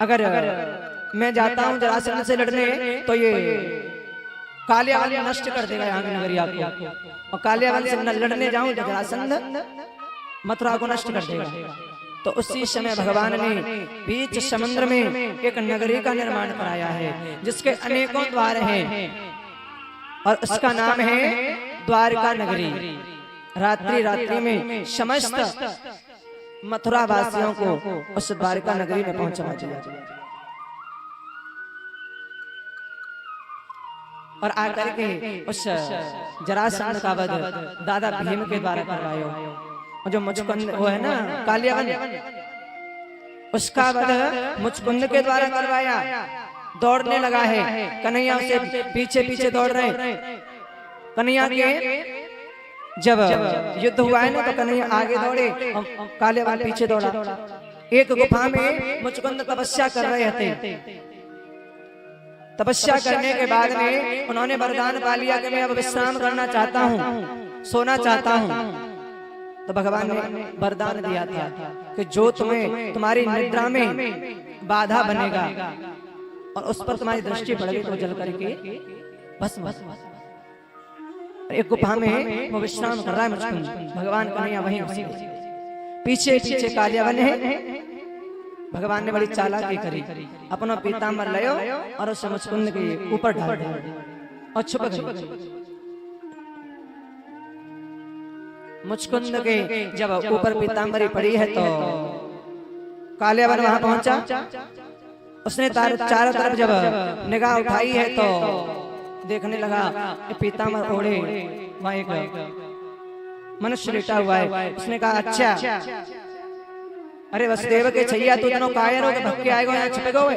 अगर मैं जाता हूं जरासंध से लड़ने तो ये कालियावन नष्ट कर देगा यहाँ की नगरिया को, और कालियावन से लड़ने जाऊं तो जरासंध मथुरा को नष्ट कर देगा। तो उसी समय भगवान ने बीच समुद्र में एक नगरी का निर्माण कराया है जिसके अनेकों द्वार हैं और उसका नाम है द्वारका नगरी। रात्रि रात्रि में समस्त मथुरा वासियों को उस द्वारका नगरी में पहुंचा दिया और आकर के उस जरासंध का वध दादा भीम के द्वारा करवायो। और जो मुचकुंद वो है ना कालियावन, उसका वध मुचकुंद के द्वारा करवाया। दौड़ने लगा है, कन्हैया उसे पीछे पीछे दौड़ रहे। कन्हैया के जब युद्ध हुआ है ना तो कन्हैया आगे दौड़े और कालियावन पीछे दौड़ा। एक गुफा में मुचकुंद तपस्या कर रहे थे। तपस्या करने के बाद में उन्होंने वरदान पा लिया कि मैं अब विश्राम करना चाहता हूँ, सोना चाहता हूँ। तो भगवान ने वरदान दिया था कि जो तुम्हें तुम्हारी निद्रा में बाधा बनेगा और उस पर तुम्हारी दृष्टि पड़ेगी तो जल करके बस बस एक गुफा में वो विश्राम कर रहा है मुचकुंद। भगवान कन्हैया वहीं पीछे पीछे कालियावन है। भगवान ने बड़ी चालाकी करी, अपना पीताम्बर लियो और उस मुचकुंद के ऊपर डाल दिया और छुप गई। मुचकुंद के जब ऊपर पीताम्बरी पड़ी है तो कालियावन वहां पहुंचा। उसने चारों तरफ जब निगाह उठाई है तो देखने लगा कि पीताम्बर ओढ़े वहां एक मनुष्य लेटा हुआ है। उसने कहा अच्छा, अरे वसुदेव के छैया तू इतना कायर हो के भक्के आएगा यहाँ छिपे गए।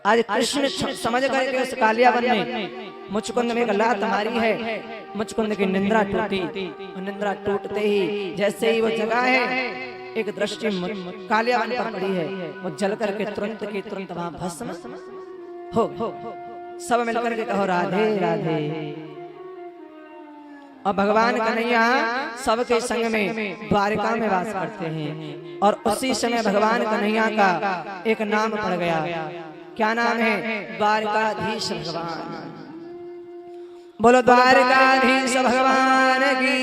आज कृष्ण समझ गए कि उस कालियावन ने मुचकुंद में एक लात मारी है। मुचकुंद की निंद्रा टूटी और निंद्रा टूटते ही जैसे ही वो जगह है एक दृष्टि कालियावन पर पड़ी है। वो जल करके तुरंत की तुरंत वहां भस्म हो। सब मिलकर के कहो राधे राधे। और भगवान कन्हैया सबके संग में द्वारका में वास करते हैं। और उसी समय भगवान कन्हैया का एक नाम पड़ गया। क्या नाम है? द्वारकाधीश भगवान। बोलो द्वारकाधीश भगवान की।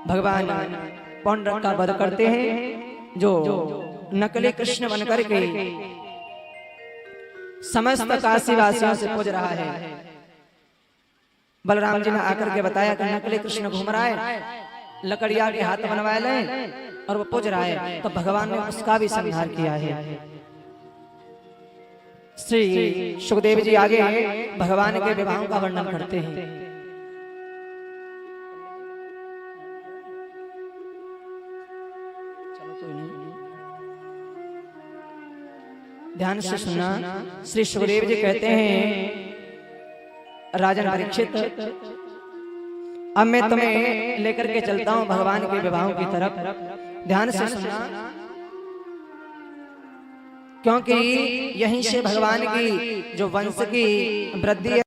भगवान पौंड्रक का वध करते हैं जो नकली कृष्ण बनकर के समस्त काशी वासियों से पूज रहा है। बलराम जी ने आकर के बताया कि नकली कृष्ण घूम रहा है, लकड़िया के हाथ बनवाए ले और वो पूज रहा है। तो भगवान ने उसका भी संहार किया है। श्री सुखदेव जी आगे भगवान के विवाहों का वर्णन करते हैं। ध्यान से सुनना। श्री सुखदेव जी कहते हैं राजन परीक्षित, अब मैं तुम्हें लेकर के चलता हूं भगवान के विवाहों की तरफ। ध्यान से सुनना, क्योंकि यहीं से भगवान की जो वंश की वृद्धि